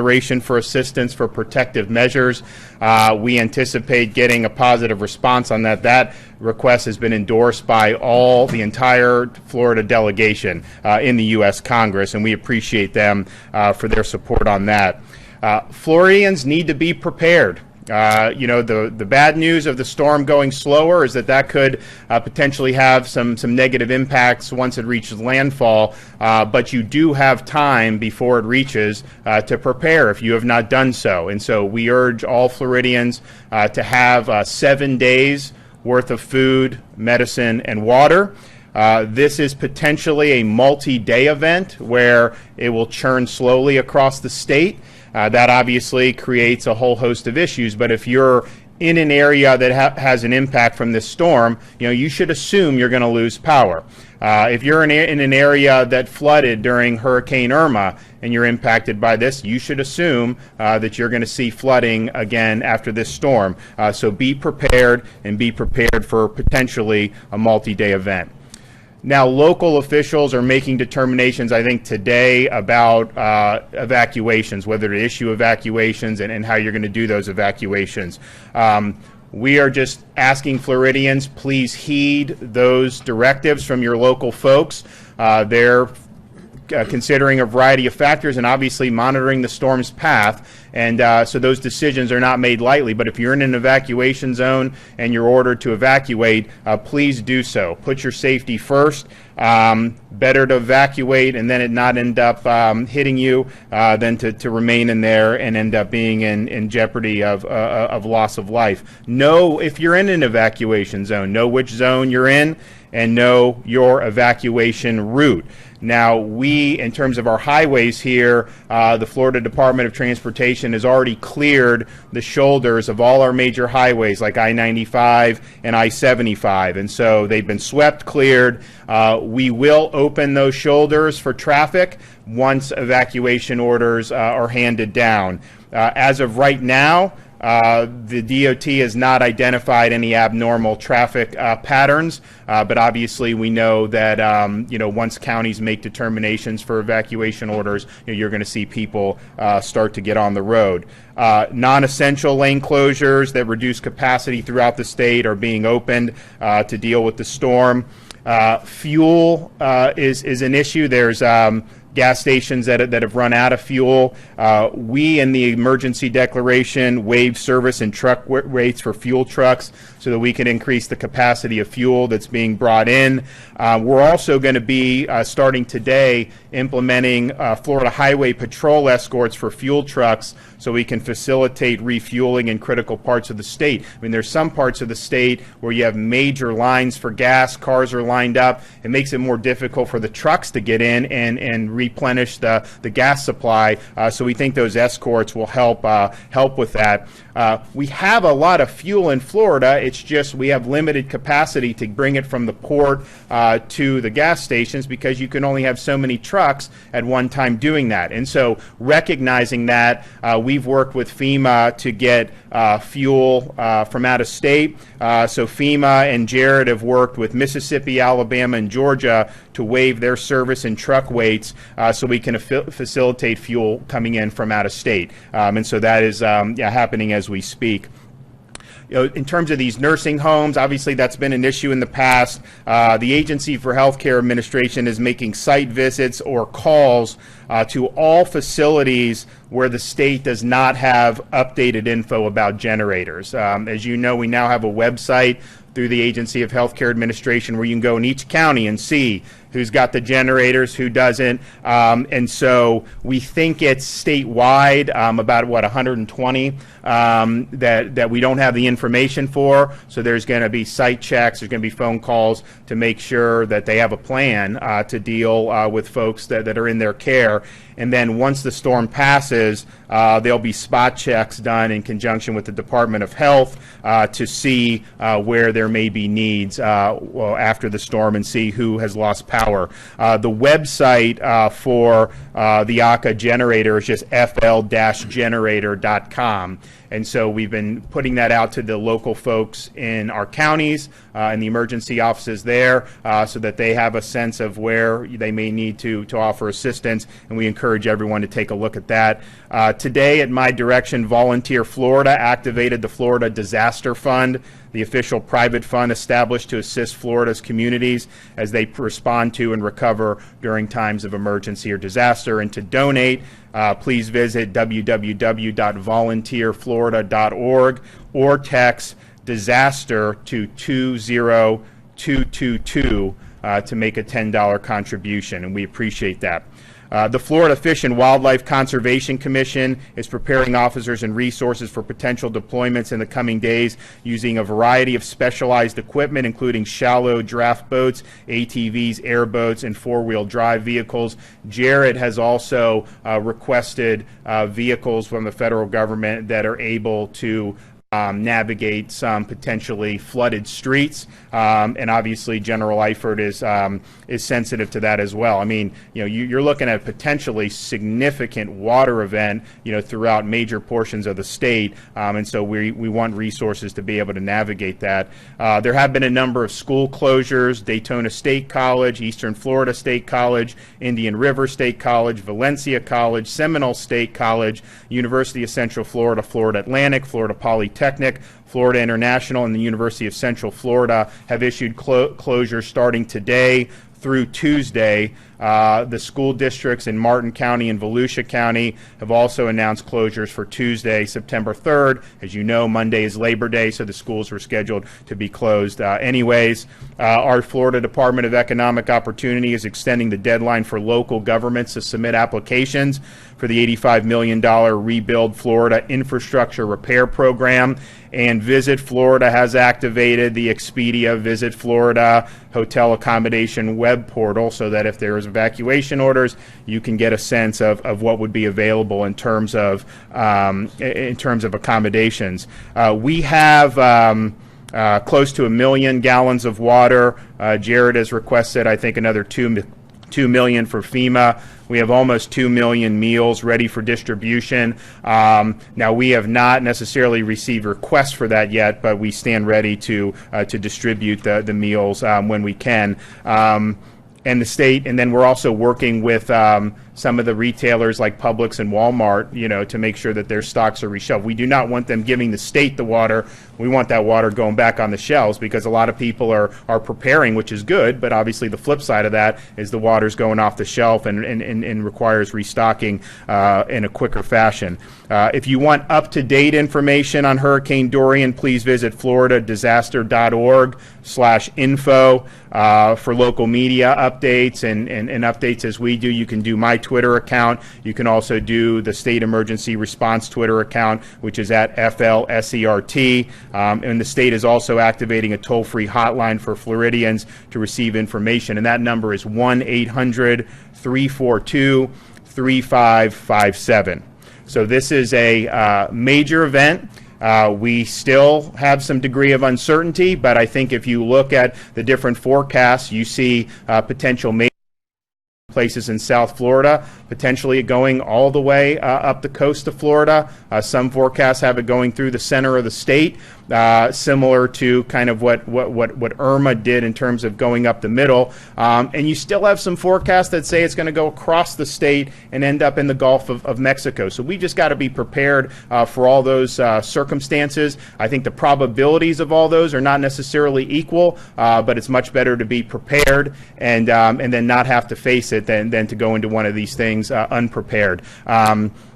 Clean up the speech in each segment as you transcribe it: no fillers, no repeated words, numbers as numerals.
declaration for assistance for protective measures. We anticipate getting a positive response on that. That request has been endorsed by the entire Florida delegation in the U.S. Congress, and we appreciate them for their support on that. Floridians need to be prepared. The bad news of the storm going slower is that could potentially have some negative impacts once it reaches landfall, but you do have time before it reaches to prepare if you have not done so. And so we urge all Floridians to have 7 days worth of food, medicine, and water. This is potentially a multi-day event where it will churn slowly across the state. That obviously creates a whole host of issues, but if you're in an area that has an impact from this storm, you should assume you're going to lose power. If you're in an area that flooded during Hurricane Irma and you're impacted by this, you should assume that you're going to see flooding again after this storm. So be prepared, and be prepared for potentially a multi-day event. Now, local officials are making determinations, I think, today about evacuations, whether to issue evacuations and how you're going to do those evacuations. We are just asking Floridians, please heed those directives from your local folks. They're considering a variety of factors and obviously monitoring the storm's path. And so those decisions are not made lightly. But if you're in an evacuation zone and you're ordered to evacuate, please do so. Put your safety first. Better to evacuate and then it not end up hitting you than to remain in there and end up being in jeopardy of loss of life. Know if you're in an evacuation zone, know which zone you're in, and know your evacuation route. Now, in terms of our highways here, the Florida Department of Transportation has already cleared the shoulders of all our major highways like I-95 and I-75, and so they've been swept, cleared. We will open those shoulders for traffic once evacuation orders are handed down. As of right now, the DOT has not identified any abnormal traffic patterns, but obviously we know that once counties make determinations for evacuation orders, you're going to see people start to get on the road. Non-essential lane closures that reduce capacity throughout the state are being opened to deal with the storm. Fuel is an issue. There's gas stations that have run out of fuel. We, in the emergency declaration, waived service and truck rates for fuel trucks so that we can increase the capacity of fuel that's being brought in. We're also going to be, starting today, implementing Florida Highway Patrol escorts for fuel trucks so we can facilitate refueling in critical parts of the state. I mean, there's some parts of the state where you have major lines for gas, cars are lined up. It makes it more difficult for the trucks to get in and replenish the gas supply. So we think those escorts will help with that. We have a lot of fuel in Florida. It's just we have limited capacity to bring it from the port to the gas stations because you can only have so many trucks at one time doing that. And so recognizing that, we've worked with FEMA to get fuel from out of state. So FEMA and Jared have worked with Mississippi, Alabama, and Georgia to waive their service and truck weights so we can facilitate fuel coming in from out of state. And so that is happening as we speak. In terms of these nursing homes, obviously that's been an issue in the past. The Agency for Healthcare Administration is making site visits or calls to all facilities where the state does not have updated info about generators. As you know, we now have a website through the Agency of Healthcare Administration where you can go in each county and see who's got the generators, who doesn't. And so we think it's statewide, about 120 that we don't have the information for. So there's going to be site checks, there's going to be phone calls to make sure that they have a plan to deal with folks that are in their care. And then once the storm passes, there'll be spot checks done in conjunction with the Department of Health to see where there may be needs after the storm and see who has lost power. The website for the ACA generator is just fl-generator.com. And so we've been putting that out to the local folks in our counties and the emergency offices there so that they have a sense of where they may need to offer assistance. And we encourage encourage everyone to take a look at that. Today, at my direction, Volunteer Florida activated the Florida Disaster Fund, the official private fund established to assist Florida's communities as they respond to and recover during times of emergency or disaster. And to donate, please visit www.volunteerflorida.org or text disaster to 20222 to make a $10 contribution, and we appreciate that. The Florida Fish and Wildlife Conservation Commission is preparing officers and resources for potential deployments in the coming days using a variety of specialized equipment, including shallow draft boats, ATVs, airboats, and four-wheel drive vehicles. Jared has also requested vehicles from the federal government that are able to navigate some potentially flooded streets, and obviously General Eifert is sensitive to that as well. I mean, you're looking at a potentially significant water event, throughout major portions of the state, and so we want resources to be able to navigate that. There have been a number of school closures: Daytona State College, Eastern Florida State College, Indian River State College, Valencia College, Seminole State College, University of Central Florida, Florida Atlantic, Florida Polytechnic, Florida International, and the University of Central Florida have issued closures starting today through Tuesday. The school districts in Martin County and Volusia County have also announced closures for Tuesday, September 3rd. As you know, Monday is Labor Day, so the schools were scheduled to be closed anyways. Our Florida Department of Economic Opportunity is extending the deadline for local governments to submit applications for the $85 million Rebuild Florida Infrastructure Repair Program. And Visit Florida has activated the Expedia Visit Florida hotel accommodation web portal so that if there is evacuation orders, you can get a sense of what would be available in terms of accommodations. We have close to 1 million gallons of water. Jared has requested, I think, another 2 million for FEMA. We have almost 2 million meals ready for distribution. Now, we have not necessarily received requests for that yet, but we stand ready to distribute the meals when we can. And the state, and then we're also working with some of the retailers like Publix and Walmart, to make sure that their stocks are reshelved. We do not want them giving the state the water. We want that water going back on the shelves because a lot of people are preparing, which is good, but obviously the flip side of that is the water's going off the shelf and requires restocking in a quicker fashion. If you want up-to-date information on Hurricane Dorian, please visit floridadisaster.org/info for local media updates and updates as we do. You can do my Twitter account. You can also do the State Emergency Response Twitter account, which is at FLSERT. And the state is also activating a toll-free hotline for Floridians to receive information, and that number is 1-800-342-3557. So this is a major event. We still have some degree of uncertainty, but I think if you look at the different forecasts, you see potential major places in South Florida, potentially going all the way up the coast of Florida. Some forecasts have it going through the center of the state, similar to kind of what Irma did in terms of going up the middle. And you still have some forecasts that say it's going to go across the state and end up in the Gulf of Mexico. So we just got to be prepared for all those circumstances. I think the probabilities of all those are not necessarily equal, but it's much better to be prepared and then not have to face it than to go into one of these things unprepared.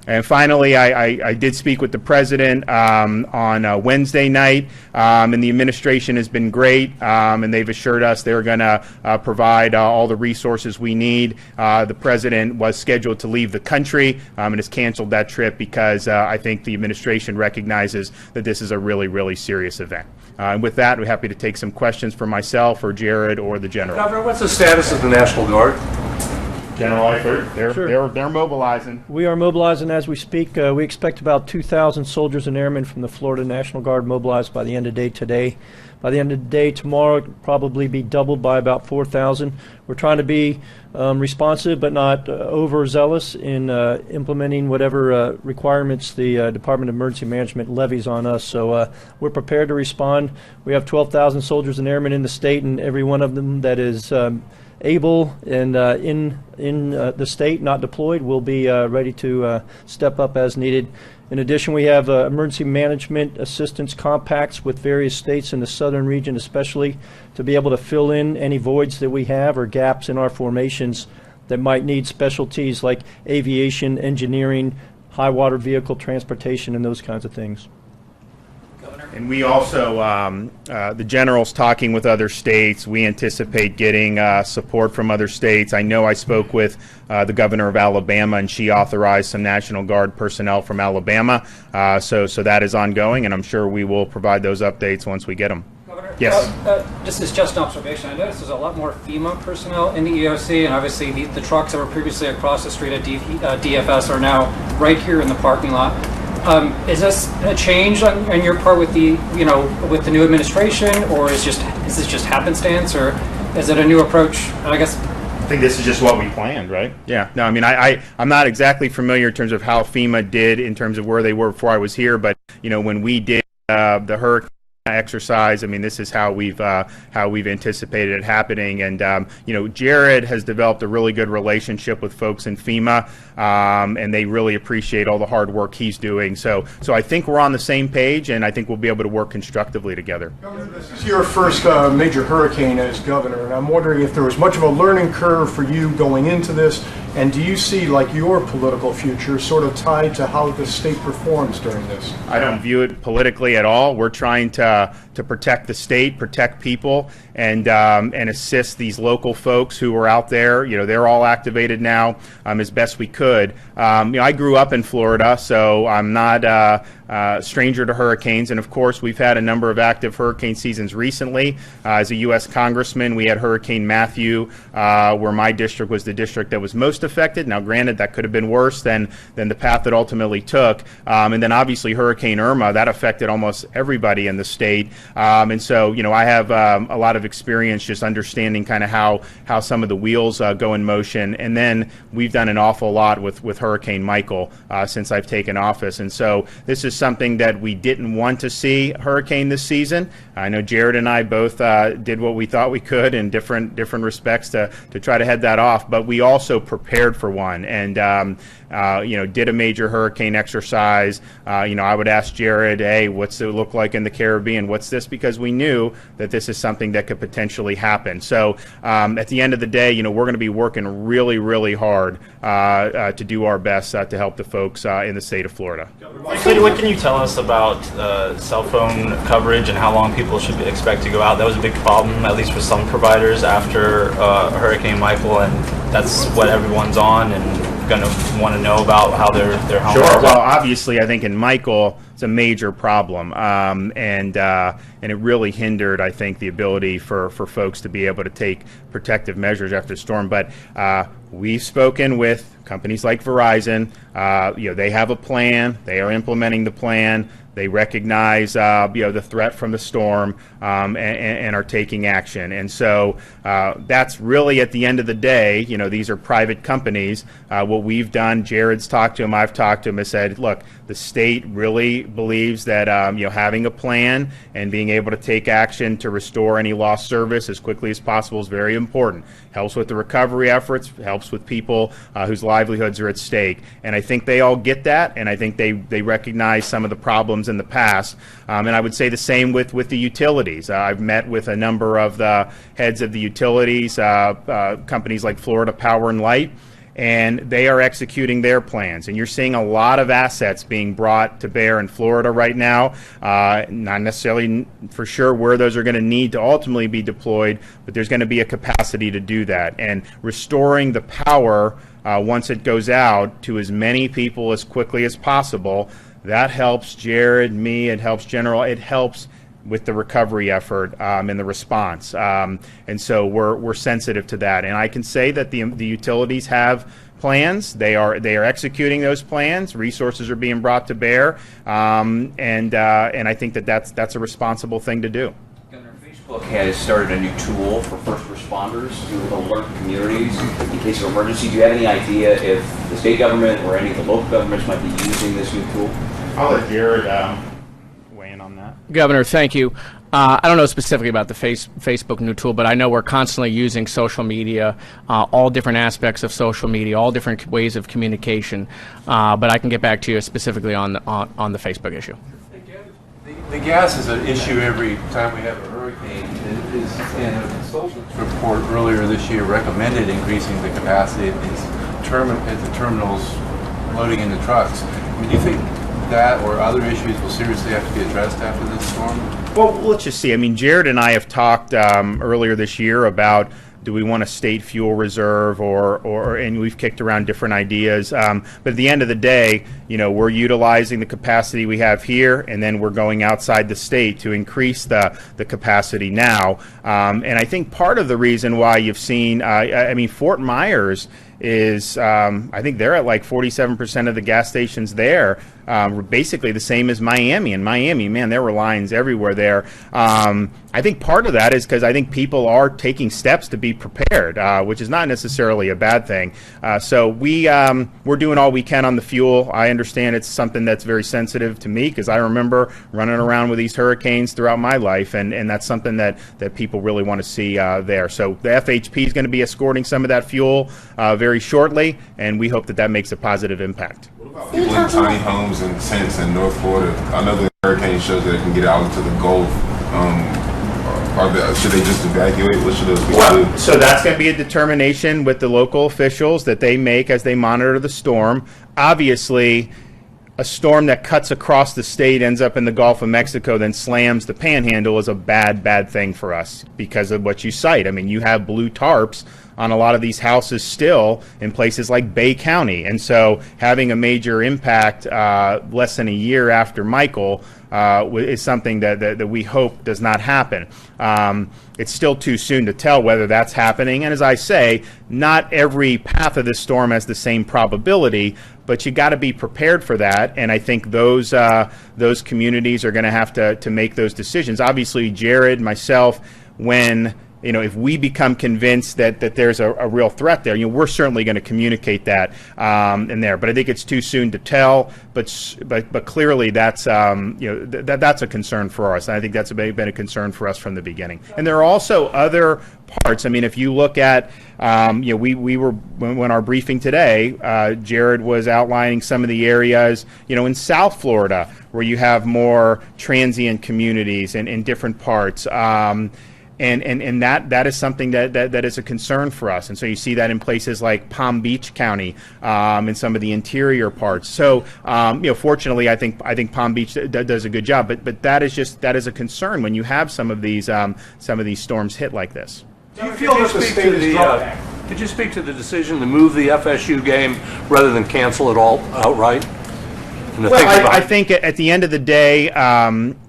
And finally, I did speak with the president on Wednesday night, and the administration has been great, and they've assured us they're going to provide all the resources we need. The president was scheduled to leave the country and has canceled that trip because I think the administration recognizes that this is a really, really serious event. And with that, we're happy to take some questions from myself or Jared or the general. Governor, what's the status of the National Guard? General Eifert, they're mobilizing. We are mobilizing as we speak. We expect about 2,000 soldiers and airmen from the Florida National Guard mobilized by the end of the day today. By the end of the day tomorrow, it'll probably be doubled by about 4,000. We're trying to be responsive but not overzealous in implementing whatever requirements the Department of Emergency Management levies on us. So we're prepared to respond. We have 12,000 soldiers and airmen in the state, and every one of them that is able and in the state, not deployed, will be ready to step up as needed. In addition, we have emergency management assistance compacts with various states in the southern region especially to be able to fill in any voids that we have or gaps in our formations that might need specialties like aviation, engineering, high water vehicle transportation, and those kinds of things. And we also, the general's talking with other states. We anticipate getting support from other states. I know I spoke with the governor of Alabama, and she authorized some National Guard personnel from Alabama. So that is ongoing, and I'm sure we will provide those updates once we get them. Governor, Yes. this is just an observation. I noticed there's a lot more FEMA personnel in the EOC, and obviously the trucks that were previously across the street at DFS are now right here in the parking lot. Is this a change on your part with the with the new administration, or is this just happenstance, or is it a new approach? I guess I think this is just what we planned, right? Yeah. No, I mean, I'm not exactly familiar in terms of how FEMA did in terms of where they were before I was here, but when we did the hurricane exercise, I mean, this is how we've anticipated it happening. And Jared has developed a really good relationship with folks in FEMA, and they really appreciate all the hard work he's doing. So I think we're on the same page, and I think we'll be able to work constructively together. Governor, this is your first major hurricane as governor, and I'm wondering if there was much of a learning curve for you going into this, and do you see like your political future sort of tied to how the state performs during this? I don't view it politically at all. We're trying to protect the state, protect people, and assist these local folks who are out there. They're all activated now as best we could. I grew up in Florida, so I'm not a stranger to hurricanes, and of course we've had a number of active hurricane seasons recently. As a U.S. Congressman, we had Hurricane Matthew, where my district was the district that was most affected. Now granted, that could have been worse than the path it ultimately took, and then obviously Hurricane Irma, that affected almost everybody in the state. And so I have a lot of experience just understanding kind of how some of the wheels go in motion, and then we've done an awful lot with Hurricane Michael since I've taken office, and so this is something that we didn't want to see hurricane this season. I know Jared and I both did what we thought we could in different respects to try to head that off, but we also prepared for one, and did a major hurricane exercise. I would ask Jared, hey, what's it look like in the Caribbean? What's this? Because we knew that this is something that could potentially happen. So at the end of the day, we're going to be working really, really hard to do our best to help the folks in the state of Florida. What can you tell us about cell phone coverage and how long people should expect to go out? That was a big problem, at least for some providers, after Hurricane Michael, and that's what everyone's on and going to want to know about how their home. Sure. Well, obviously, I think in Michael, it's a major problem, and it really hindered, I think, the ability for folks to be able to take protective measures after the storm. But we've spoken with companies like Verizon. They have a plan. They are implementing the plan. They recognize the threat from the storm and are taking action. And so that's really, at the end of the day, these are private companies. What we've done, Jared's talked to him, I've talked to him, has said, look, the state really believes that having a plan and being able to take action to restore any lost service as quickly as possible is very important. Helps with the recovery efforts, helps with people whose livelihoods are at stake. And I think they all get that, and I think they recognize some of the problems in the past. And I would say the same with the utilities. I've met with a number of the heads of the utilities, companies like Florida Power and Light, and they are executing their plans. And you're seeing a lot of assets being brought to bear in Florida right now, not necessarily for sure where those are going to need to ultimately be deployed, but there's going to be a capacity to do that. And restoring the power once it goes out to as many people as quickly as possible, that helps Jared, me, it helps General, it helps with the recovery effort and the response, and so we're sensitive to that. And I can say that the utilities have plans. They are executing those plans. Resources are being brought to bear, and I think that's a responsible thing to do. Governor, Facebook has started a new tool for first responders to alert communities in case of emergency. Do you have any idea if the state government or any of the local governments might be using this new tool? I'll let Jared weigh in on that. Governor, thank you. I don't know specifically about the Facebook new tool, but I know we're constantly using social media, all different aspects of social media, all different ways of communication. But I can get back to you specifically on the Facebook issue. The gas is an issue every time we have a hurricane. And a consultant's report earlier this year recommended increasing the capacity at the terminals loading into trucks. I mean, do you think that or other issues will seriously have to be addressed after this storm? Well, let's just see. I mean, Jared and I have talked earlier this year about, do we want a state fuel reserve, and we've kicked around different ideas. But at the end of the day, we're utilizing the capacity we have here, and then we're going outside the state to increase the capacity now. And I think part of the reason why you've seen, I mean, Fort Myers is, I think they're at like 47% of the gas stations there, basically the same as Miami. And Miami, man, there were lines everywhere there. I think part of that is because I think people are taking steps to be prepared, which is not necessarily a bad thing. So we're doing all we can on the fuel. I understand it's something that's very sensitive to me because I remember running around with these hurricanes throughout my life, and that's something that people really want to see there. So the FHP is going to be escorting some of that fuel very shortly, and we hope that makes a positive impact. People in tiny homes and tents in North Florida, I know the hurricane shows that they can get out into the Gulf. Should they just evacuate? What should those people do? So that's going to be a determination with the local officials that they make as they monitor the storm. Obviously, a storm that cuts across the state, ends up in the Gulf of Mexico, then slams the Panhandle is a bad thing for us because of what you cite. I mean, you have blue tarps on a lot of these houses still in places like Bay County. And so having a major impact less than a year after Michael is something that we hope does not happen. It's still too soon to tell whether that's happening. And as I say, not every path of this storm has the same probability, but you got to be prepared for that. And I think those communities are going to have to make those decisions. Obviously, Jared, myself, when if we become convinced that there's a real threat there, we're certainly going to communicate that in there. But I think it's too soon to tell. But clearly that's that's a concern for us. And I think that's been a concern for us from the beginning. And there are also other parts. I mean, if you look at we were when our briefing today, Jared was outlining some of the areas in South Florida where you have more transient communities in different parts. And that is something that is a concern for us. And so you see that in places like Palm Beach County, in some of the interior parts. So fortunately, I think Palm Beach does a good job. But that is a concern when you have some of these storms hit like this. Do you feel that the state is dropping? Could you speak to the decision to move the FSU game rather than cancel it all outright? Well, I think at the end of the day,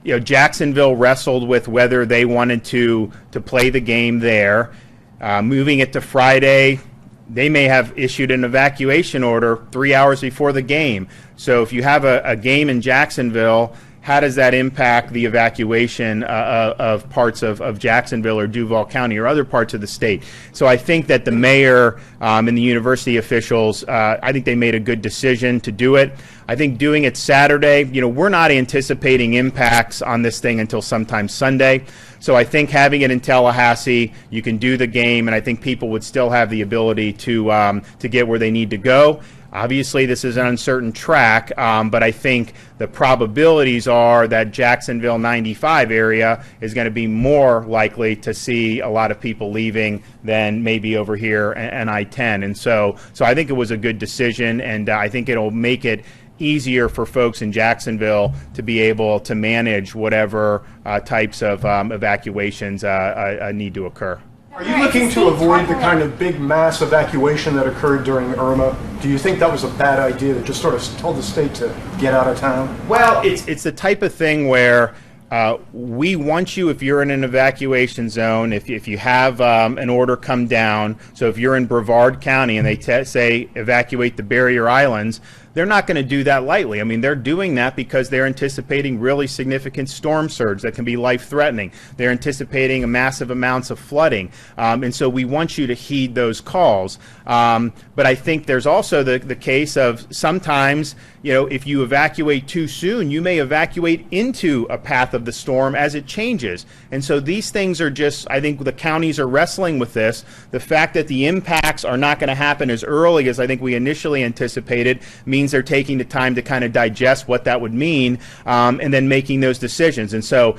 Jacksonville wrestled with whether they wanted to play the game there. Moving it to Friday, they may have issued an evacuation order 3 hours before the game. So if you have a game in Jacksonville, how does that impact the evacuation of parts of Jacksonville or Duval County or other parts of the state? So I think that the mayor and the university officials, I think they made a good decision to do it. I think doing it Saturday, we're not anticipating impacts on this thing until sometime Sunday. So I think having it in Tallahassee, you can do the game, and I think people would still have the ability to get where they need to go. Obviously, this is an uncertain track, but I think the probabilities are that Jacksonville 95 area is going to be more likely to see a lot of people leaving than maybe over here and I-10. And so I think it was a good decision, and I think it'll make it easier for folks in Jacksonville to be able to manage whatever types of evacuations need to occur. Are you looking to avoid the kind of big mass evacuation that occurred during Irma? Do you think that was a bad idea that just sort of told the state to get out of town? Well, it's the type of thing where we want you, if you're in an evacuation zone, if you have an order come down, so if you're in Brevard County and they say evacuate the barrier islands, they're not going to do that lightly. I mean, they're doing that because they're anticipating really significant storm surge that can be life-threatening. They're anticipating massive amounts of flooding, and so we want you to heed those calls. But I think there's also the case of sometimes, you know, if you evacuate too soon, you may evacuate into a path of the storm as it changes. And so these things are just, I think the counties are wrestling with this. The fact that the impacts are not going to happen as early as I think we initially anticipated means they're taking the time to kind of digest what that would mean, and then making those decisions. And so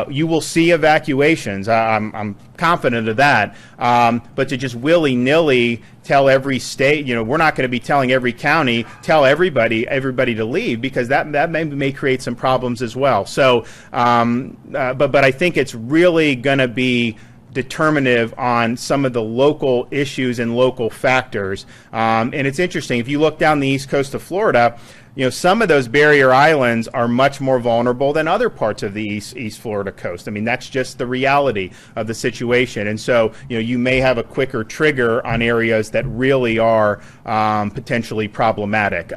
you will see evacuations. I'm confident of that. But to just willy-nilly tell every state, you know, we're not going to be telling every county, tell everybody to leave, because that may create some problems as well. So, but I think it's really going to be determinative on some of the local issues and local factors. And it's interesting, if you look down the east coast of Florida, you know, some of those barrier islands are much more vulnerable than other parts of the East Florida coast. I mean, that's just the reality of the situation. And so, you know, you may have a quicker trigger on areas that really are potentially problematic.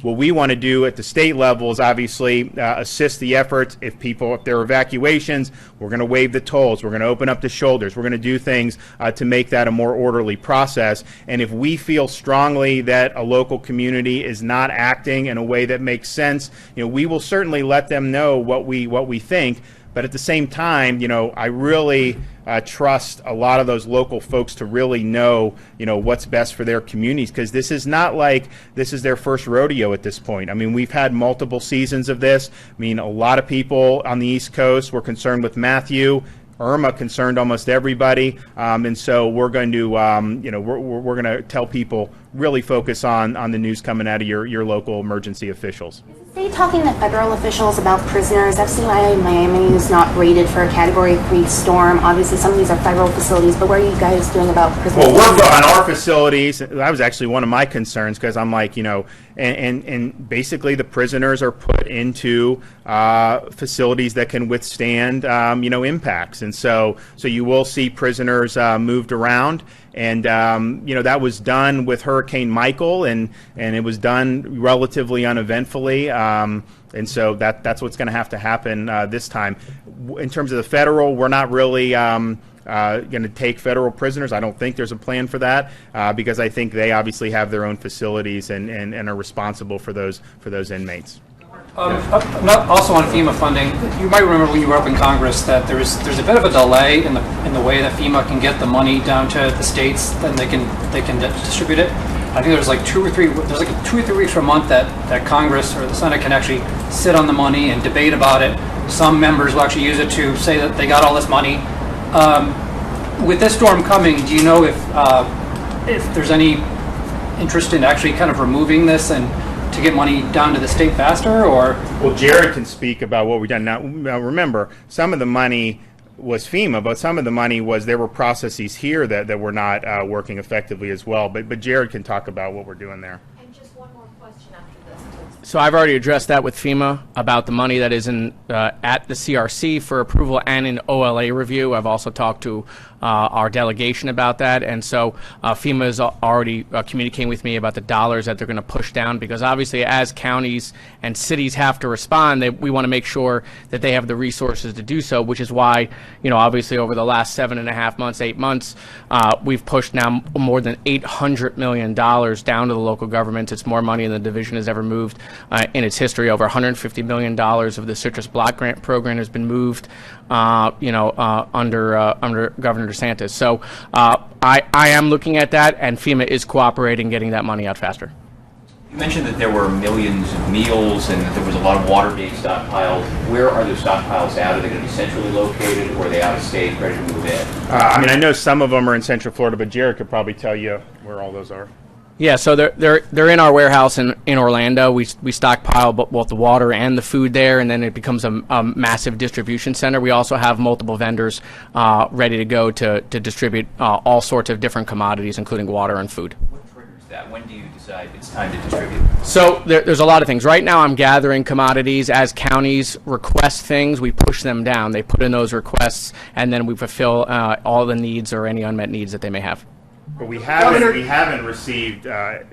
What we want to do at the state level is obviously assist the efforts. If there are evacuations, we're going to waive the tolls. We're going to open up the shoulders. We're going to do things to make that a more orderly process. And if we feel strongly that a local community is not acting in a way that makes sense, you know, we will certainly let them know what we think. But at the same time, you know, I really trust a lot of those local folks to really know, you know, what's best for their communities, because this is not like this is their first rodeo at this point. I mean, we've had multiple seasons of this. I mean, a lot of people on the East Coast were concerned with Matthew. Irma concerned almost everybody, and so we're going to, you know, we're going to tell people really focus on the news coming out of your local emergency officials. Is the state talking to federal officials about prisoners? FCI Miami is not rated for a Category 3 storm. Obviously, some of these are federal facilities, but what are you guys doing about prisoners? Well, we're on our facilities. That was actually one of my concerns, because I'm like, you know, and basically the prisoners are put into facilities that can withstand, you know, impacts. And so you will see prisoners moved around. And, you know, that was done with Hurricane Michael, and it was done relatively uneventfully. And so that's what's going to have to happen this time. In terms of the federal, we're not really going to take federal prisoners. I don't think there's a plan for that, because I think they obviously have their own facilities and are responsible for those inmates. Also on FEMA funding, you might remember when you were up in Congress that there's a bit of a delay in the way that FEMA can get the money down to the states, then they can distribute it. I think there's like 2 or 3 weeks per month that Congress or the Senate can actually sit on the money and debate about it. Some members will actually use it to say that they got all this money. With this storm coming, do you know if there's any interest in actually kind of removing this and to get money down to the state faster? Or well, Jared can speak about what we've done. Now remember, some of the money was FEMA, but some of the money was, there were processes here that were not working effectively as well. But Jared can talk about what we're doing there. And just one more question after this. So I've already addressed that with FEMA about the money that is in at the CRC for approval and in OLA review. I've also talked to our delegation about that, and so FEMA is already communicating with me about the dollars that they're going to push down, because obviously as counties and cities have to respond, we want to make sure that they have the resources to do so, which is why, you know, obviously over the last 7.5 months, 8 months, we've pushed now more than $800 million down to the local governments. It's more money than the division has ever moved in its history. Over $150 million of the Citrus Block Grant program has been moved, you know, under Governor DeSantis. So I am looking at that, and FEMA is cooperating, getting that money out faster. You mentioned that there were millions of meals and that there was a lot of water being stockpiled. Where are those stockpiles at? Are they going to be centrally located, or are they out of state, ready to move in? I mean, I know some of them are in Central Florida, but Jared could probably tell you where all those are. Yeah, so they're in our warehouse in Orlando. We stockpile both the water and the food there, and then it becomes a massive distribution center. We also have multiple vendors ready to go to distribute all sorts of different commodities, including water and food. What triggers that? When do you decide it's time to distribute? So there's a lot of things. Right now I'm gathering commodities. As counties request things, we push them down. They put in those requests, and then we fulfill all the needs or any unmet needs that they may have. But we Governor- haven't received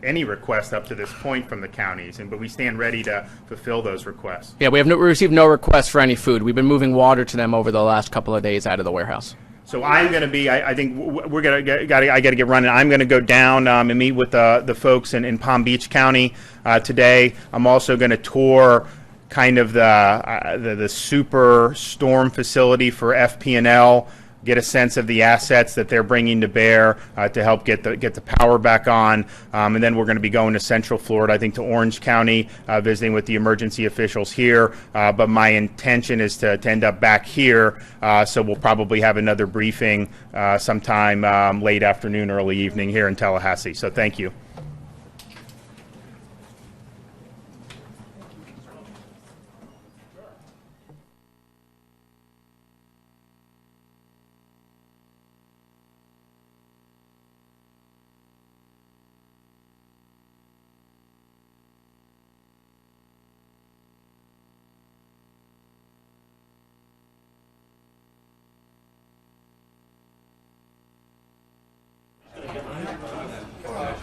any requests up to this point from the counties, but we stand ready to fulfill those requests. Yeah, we received no requests for any food. We've been moving water to them over the last couple of days out of the warehouse. So I'm going to be. I think we're going to. I got to get running. I'm going to go down and meet with the folks in Palm Beach County today. I'm also going to tour kind of the super storm facility for FP&L. Get a sense of the assets that they're bringing to bear to help get the power back on, and then we're going to be going to Central Florida, I think to Orange County, visiting with the emergency officials here. But my intention is to end up back here, so we'll probably have another briefing sometime late afternoon, early evening here in Tallahassee. So thank you.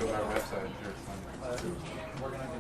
Go on our website. I'm sure it's on there.